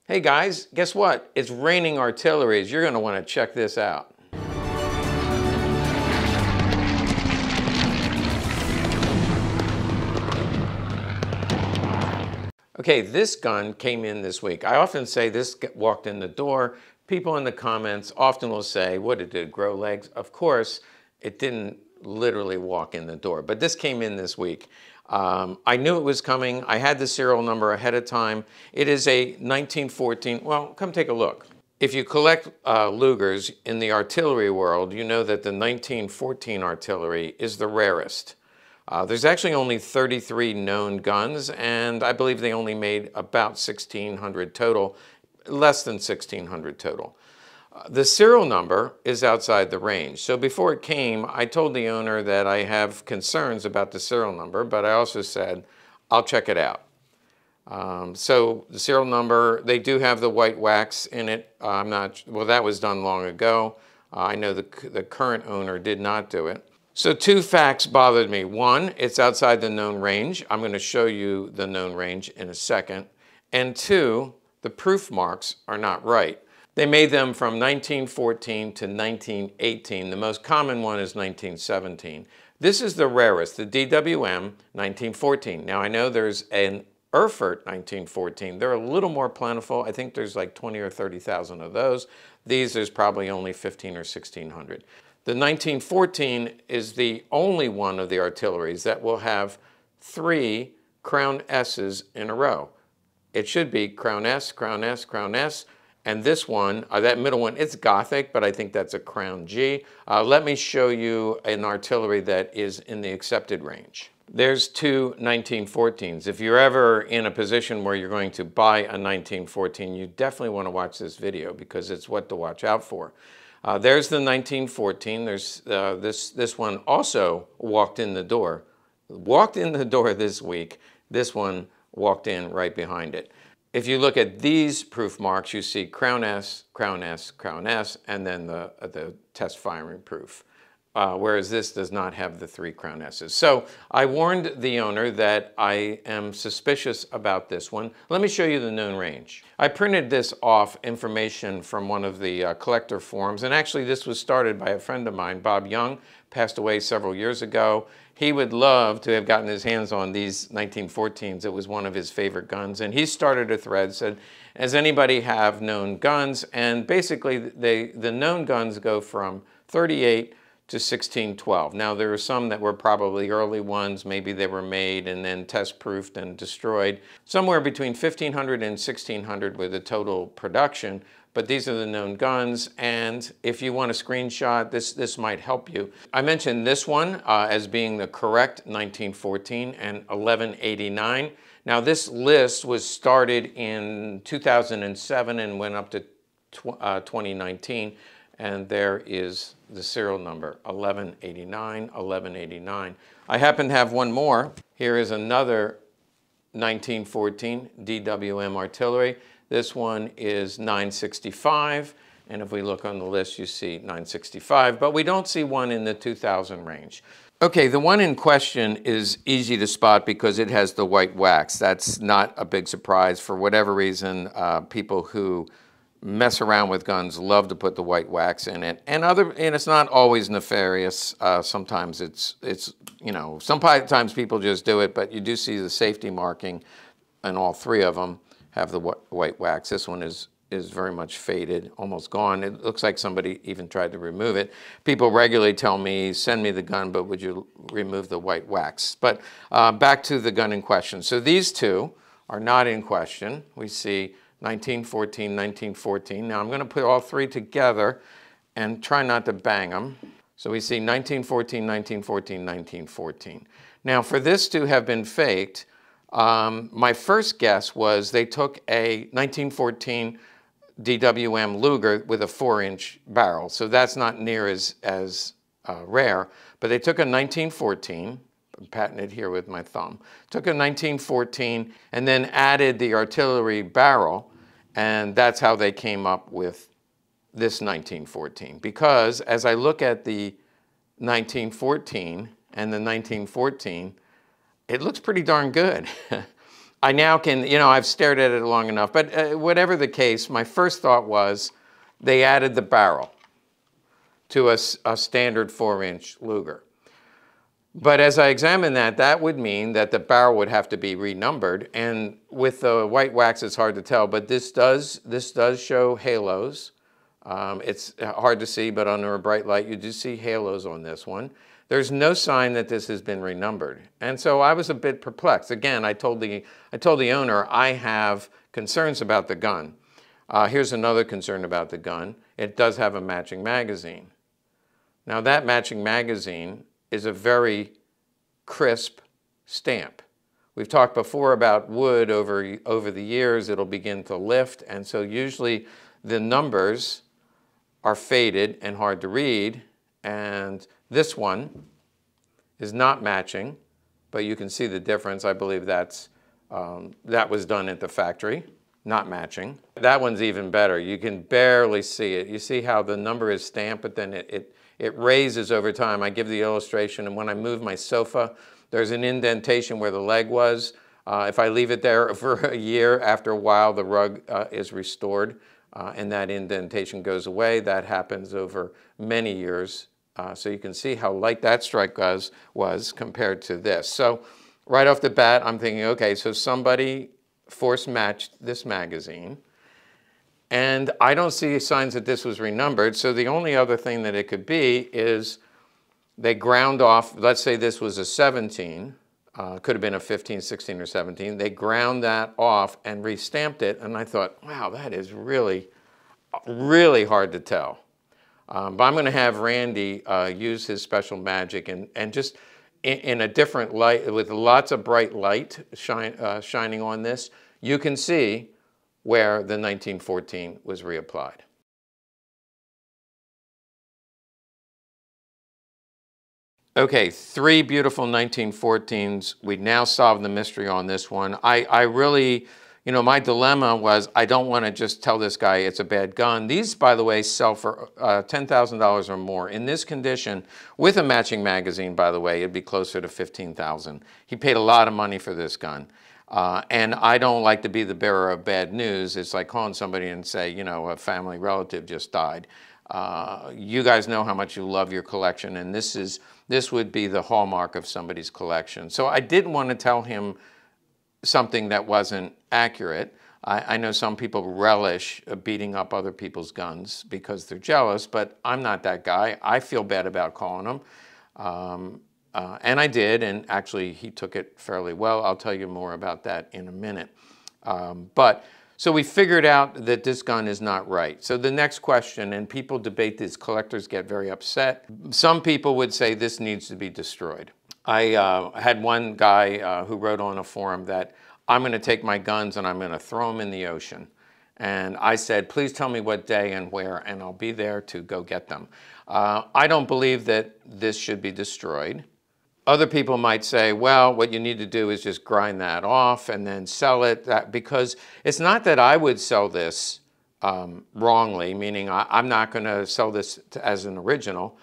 Hey guys, guess what? It's raining artilleries. You're going to want to check this out. Okay, this gun came in this week. I often say this walked in the door. People in the comments often will say, what, did it grow legs? Of course, it didn't literally walk in the door, but this came in this week. I knew it was coming. I had the serial number ahead of time. It is a 1914, well, come take a look. If you collect Lugers in the artillery world, you know that the 1914 artillery is the rarest. There's actually only 33 known guns, and I believe they only made about 1,600 total, less than 1,600 total. The serial number is outside the range. So before it came, I told the owner that I have concerns about the serial number, but I also said, I'll check it out. So the serial number, they do have the white wax in it. Well, that was done long ago. I know the current owner did not do it. So two facts bothered me. One, it's outside the known range. I'm going to show you the known range in a second. And two, the proof marks are not right. They made them from 1914 to 1918. The most common one is 1917. This is the rarest, the DWM 1914. Now I know there's an Erfurt 1914. They're a little more plentiful. I think there's like 20 or 30,000 of those. These, there's probably only 15 or 1,600. The 1914 is the only one of the artilleries that will have 3 Crown S's in a row. It should be Crown S, Crown S, Crown S, and this one, that middle one, it's Gothic, but I think that's a Crown G. Let me show you an artillery that is in the accepted range. There's 2 1914s. If you're ever in a position where you're going to buy a 1914, you definitely want to watch this video because it's what to watch out for. There's the 1914. There's this one also walked in the door. Walked in the door this week. This one walked in right behind it. If you look at these proof marks, you see Crown S, Crown S, Crown S, and then the test firing proof. Whereas this does not have the 3 Crown S's. So I warned the owner that I am suspicious about this one. Let me show you the known range. I printed this off information from one of the collector forums, and actually this was started by a friend of mine, Bob Young, passed away several years ago. He would love to have gotten his hands on these 1914s. It was one of his favorite guns, and he started a thread, said, does anybody have known guns? And basically the known guns go from 38 to 1612. Now there are some that were probably early ones, maybe they were made and then test proofed and destroyed. Somewhere between 1,500 and 1,600 were the total production, but these are the known guns, and if you want a screenshot, this might help you. I mentioned this one as being the correct 1914 and 1189. Now this list was started in 2007 and went up to 2019. And there is the serial number, 1189, 1189. I happen to have one more. Here is another 1914 DWM artillery. This one is 965, and if we look on the list, you see 965, but we don't see one in the 2000 range. Okay, the one in question is easy to spot because it has the white wax. That's not a big surprise. For whatever reason, people who mess around with guns love to put the white wax in it, and it's not always nefarious. Sometimes it's you know, sometimes people just do it, but you do see the safety marking, and all 3 of them have the white wax. This one is very much faded, almost gone. It looks like somebody even tried to remove it. People regularly tell me, send me the gun, but would you remove the white wax? But back to the gun in question. So these 2 are not in question. We see 1914, 1914. Now I'm going to put all 3 together and try not to bang them. So we see 1914, 1914, 1914. Now for this to have been faked, my first guess was they took a 1914 DWM Luger with a 4-inch barrel. So that's not near as rare. But they took a 1914, I'm patting it here with my thumb, took a 1914 and then added the artillery barrel, and that's how they came up with this 1914. Because as I look at the 1914 and the 1914, it looks pretty darn good. I now can, I've stared at it long enough, but whatever the case, my first thought was they added the barrel to a standard 4-inch Luger. But as I examine that, that would mean that the barrel would have to be renumbered, and with the white wax it's hard to tell, but this does show halos. It's hard to see, but under a bright light you do see halos on this one. There's no sign that this has been renumbered. And so I was a bit perplexed. Again, I told the owner I have concerns about the gun. Here's another concern about the gun. It does have a matching magazine. Now that matching magazine is a very crisp stamp. We've talked before about wood over the years, it'll begin to lift, and so usually the numbers are faded and hard to read, and this one is not matching, but you can see the difference. I believe that was done at the factory, not matching. That one's even better. You can barely see it. You see how the number is stamped, but then it raises over time. I give the illustration, and when I move my sofa, there's an indentation where the leg was. If I leave it there for a year, after a while the rug is restored and that indentation goes away. That happens over many years. So you can see how light that strike was compared to this. So right off the bat, I'm thinking, okay, so somebody force matched this magazine. And I don't see signs that this was renumbered. So the only other thing that it could be is they ground off, let's say this was a 17, could have been a 15, 16, or 17. They ground that off and restamped it. And I thought, wow, that is really, really hard to tell. But I'm going to have Randy use his special magic and just in a different light, with lots of bright light shining on this, you can see where the 1914 was reapplied. Okay, 3 beautiful 1914s. We now solved the mystery on this one. I really, my dilemma was I don't want to just tell this guy it's a bad gun. These, by the way, sell for $10,000 or more. In this condition, with a matching magazine, by the way, it'd be closer to $15,000. He paid a lot of money for this gun. And I don't like to be the bearer of bad news. It's like calling somebody and say, a family relative just died. You guys know how much you love your collection, and this would be the hallmark of somebody's collection. So I didn't want to tell him something that wasn't accurate. I know some people relish beating up other people's guns because they're jealous, but I'm not that guy. I feel bad about calling them. And I did, and actually he took it fairly well. I'll tell you more about that in a minute. So we figured out that this gun is not right. So the next question, and people debate this, collectors get very upset. Some people would say this needs to be destroyed. I had one guy who wrote on a forum that I'm going to take my guns and I'm going to throw them in the ocean. And I said, please tell me what day and where, and I'll be there to go get them. I don't believe that this should be destroyed. Other people might say, well, what you need to do is just grind that off and then sell it, because it's not that I would sell this wrongly, meaning I'm not going to sell this as an original.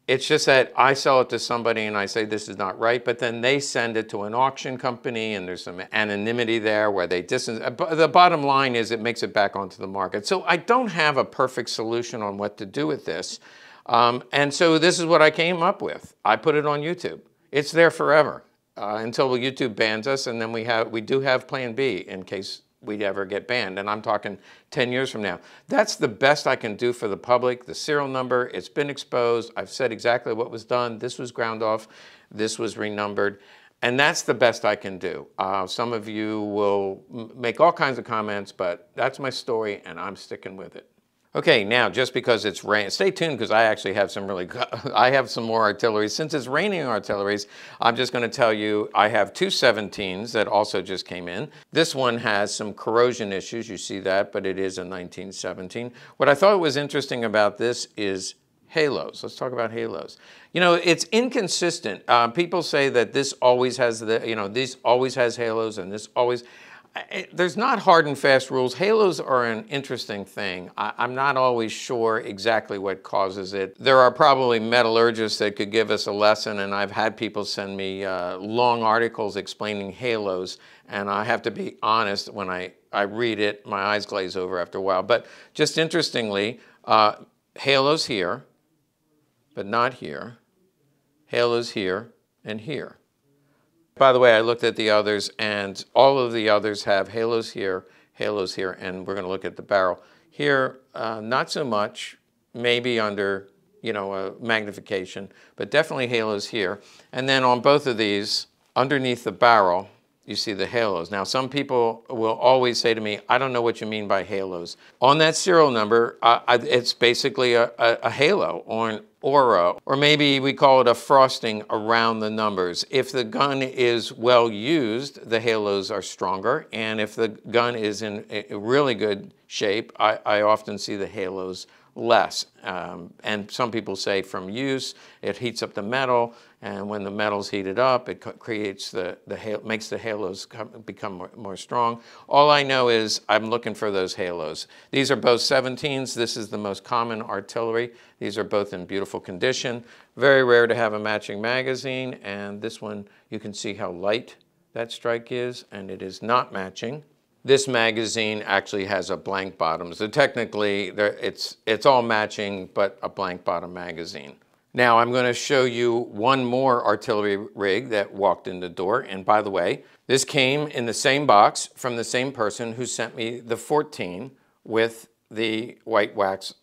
It's just that I sell it to somebody and I say this is not right, but then they send it to an auction company and there's some anonymity there where they distance. The bottom line is it makes it back onto the market. So I don't have a perfect solution on what to do with this. And so this is what I came up with. I put it on YouTube. It's there forever until YouTube bans us, and then we do have Plan B in case we ever get banned, and I'm talking 10 years from now. That's the best I can do for the public. The serial number, it's been exposed. I've said exactly what was done. This was ground off. This was renumbered. And that's the best I can do. Some of you will make all kinds of comments, but that's my story, and I'm sticking with it. Okay, now just because it's rain, stay tuned because I actually have some more artillery. Since it's raining artilleries, I'm just going to tell you I have 2 17s that also just came in. This one has some corrosion issues, you see that, but it is a 1917. What I thought was interesting about this is halos. Let's talk about halos. It's inconsistent. People say that this always has this always has halos and this always. There's not hard and fast rules. Halos are an interesting thing. I'm not always sure exactly what causes it. There are probably metallurgists that could give us a lesson, and I've had people send me long articles explaining halos, And I have to be honest, when I read it, my eyes glaze over after a while. But just interestingly, halos here, but not here. Halos here and here. By the way, I looked at the others, and all of the others have halos here, and we're going to look at the barrel. Here, not so much, maybe under, you know, a magnification, but definitely halos here. And then on both of these, underneath the barrel, you see the halos. Now, some people will always say to me, I don't know what you mean by halos. On that serial number, it's basically a halo or an aura, or maybe we call it a frosting around the numbers. If the gun is well used, the halos are stronger, and if the gun is in a really good shape, I often see the halos less. And some people say from use, it heats up the metal, and when the metal's heated up, it creates makes the halos become more strong. All I know is I'm looking for those halos. These are both 17s. This is the most common artillery. These are both in beautiful condition. Very rare to have a matching magazine, and this one, you can see how light that strike is, and it is not matching. This magazine actually has a blank bottom, so technically it's all matching, but a blank bottom magazine. Now I'm going to show you one more artillery rig that walked in the door, and by the way, this came in the same box from the same person who sent me the 14 with the white wax.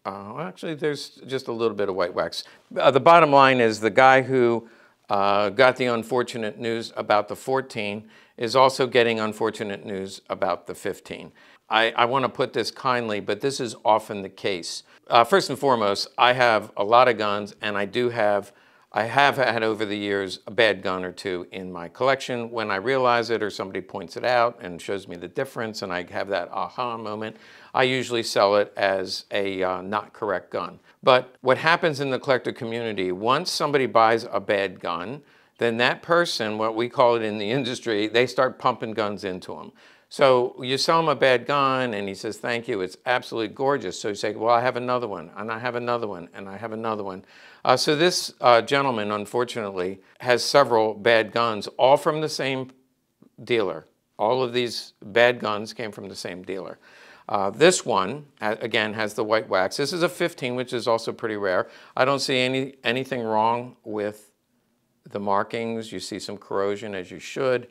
Actually, there's just a little bit of white wax. The bottom line is the guy who got the unfortunate news about the 14 is also getting unfortunate news about the 15. I want to put this kindly, but this is often the case. First and foremost, I have a lot of guns, and I have had over the years a bad gun or two in my collection. When I realize it or somebody points it out and shows me the difference and I have that aha moment, I usually sell it as a not correct gun. But what happens in the collector community, once somebody buys a bad gun, then that person, what we call it in the industry, they start pumping guns into them. So you sell him a bad gun and he says, thank you, it's absolutely gorgeous. So you say, well, I have another one, and I have another one, and I have another one. So this gentleman, unfortunately, has several bad guns, all from the same dealer. All of these bad guns came from the same dealer. This one, again, has the white wax. This is a 15, which is also pretty rare. I don't see anything wrong with the markings. You see some corrosion, as you should.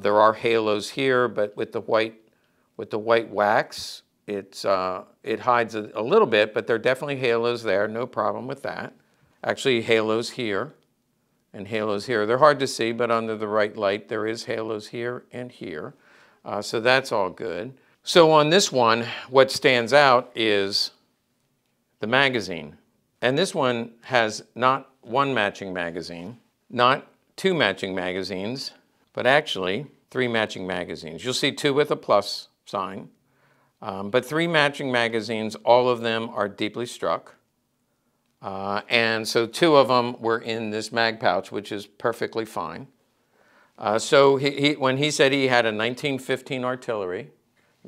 There are halos here, but with the white wax, it hides a little bit, but there are definitely halos there. No problem with that. Actually, halos here and halos here. They're hard to see, but under the right light, there is halos here and here. So that's all good. So on this one, what stands out is the magazine. And this one has not one matching magazine, not two matching magazines, but actually 3 matching magazines. You'll see 2 with a plus sign, but 3 matching magazines, all of them are deeply struck. And so 2 of them were in this mag pouch, which is perfectly fine. So when he said he had a 1915 artillery,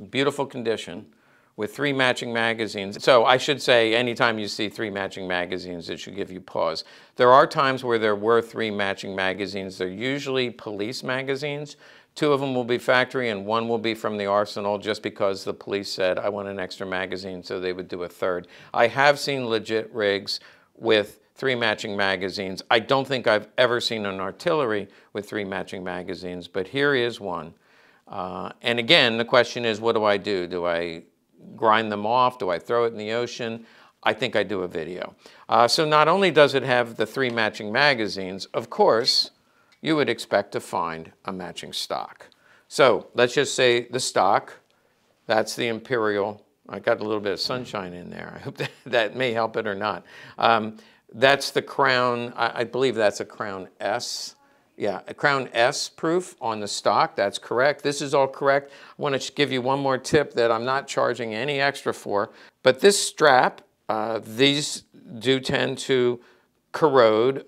beautiful condition, with 3 matching magazines. So I should say, anytime you see 3 matching magazines, it should give you pause. There are times where there were 3 matching magazines. They're usually police magazines. 2 of them will be factory and 1 will be from the arsenal, just because the police said, I want an extra magazine, so they would do a 3rd. I have seen legit rigs with 3 matching magazines. I don't think I've ever seen an artillery with 3 matching magazines, but here is one. And again, the question is, what do I do? Do I grind them off? Do I throw it in the ocean? I think I do a video. So not only does it have the 3 matching magazines, of course, you would expect to find a matching stock. So let's just say the stock, that's the Imperial. I got a little bit of sunshine in there. I hope that may help it or not. That's the Crown, I believe that's a Crown S. Yeah, a Crown S proof on the stock, that's correct. This is all correct. I want to give you one more tip that I'm not charging any extra for, but this strap, these do tend to corrode,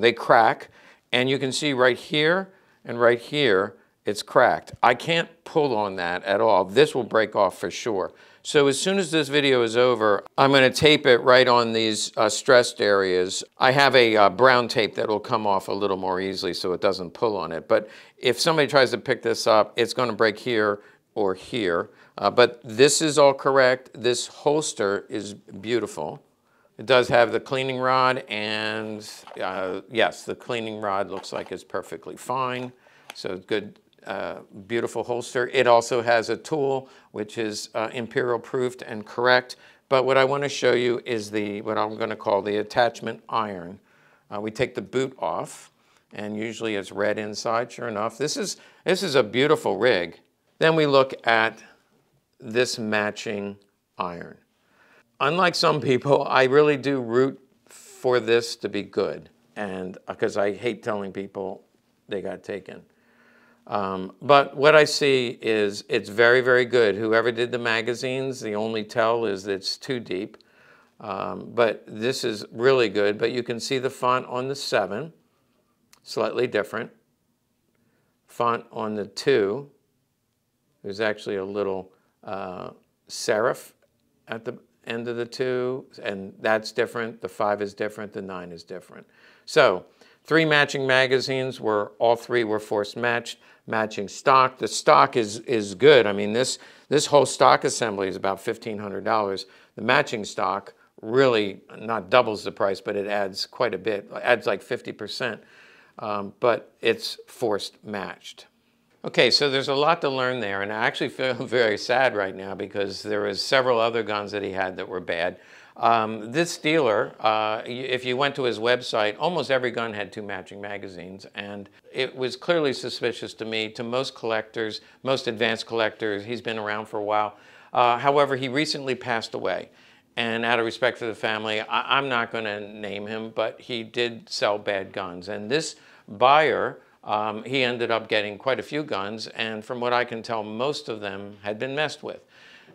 they crack, and you can see right here and right here, it's cracked. I can't pull on that at all. This will break off for sure. So as soon as this video is over, I'm going to tape it right on these stressed areas. I have a brown tape that will come off a little more easily so it doesn't pull on it. But if somebody tries to pick this up, it's going to break here or here. But this is all correct. This holster is beautiful. It does have the cleaning rod, and yes, the cleaning rod looks like it's perfectly fine. So good. Beautiful holster. It also has a tool which is imperial proofed and correct. But what I want to show you is what I'm going to call the attachment iron. We take the boot off, and usually it's red inside. Sure enough, this is a beautiful rig. Then we look at this matching iron. Unlike some people, I really do root for this to be good, and because I hate telling people they got taken. But what I see is it's very, very good. Whoever did the magazines, the only tell is it's too deep. But this is really good. But you can see the font on the 7, slightly different. Font on the 2, there's actually a little serif at the end of the 2, and that's different. The 5 is different. The 9 is different. So 3 matching magazines, all 3 were force matched. Matching stock. The stock is good. I mean, this whole stock assembly is about $1,500. The matching stock really not doubles the price, but it adds quite a bit. It adds like 50%, but it's forced matched. Okay, so there's a lot to learn there, and I actually feel very sad right now because there was several other guns that he had that were bad. This dealer, if you went to his website, almost every gun had 2 matching magazines, and it was clearly suspicious to me. To most collectors, most advanced collectors, he's been around for a while. However, he recently passed away, and out of respect for the family, I'm not going to name him, but he did sell bad guns. And this buyer, he ended up getting quite a few guns, and from what I can tell, most of them had been messed with.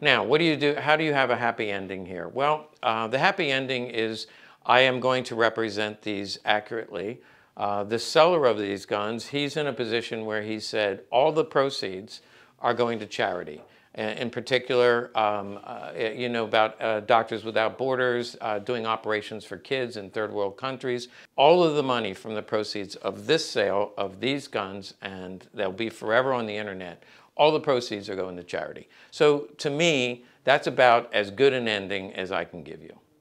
Now, what do you do? How do you have a happy ending here? Well, the happy ending is I am going to represent these accurately. The seller of these guns, he's in a position where he said all the proceeds are going to charity. In particular, you know about Doctors Without Borders doing operations for kids in third world countries. All of the money from the proceeds of this sale of these guns, and they'll be forever on the internet, all the proceeds are going to charity. So to me, that's about as good an ending as I can give you.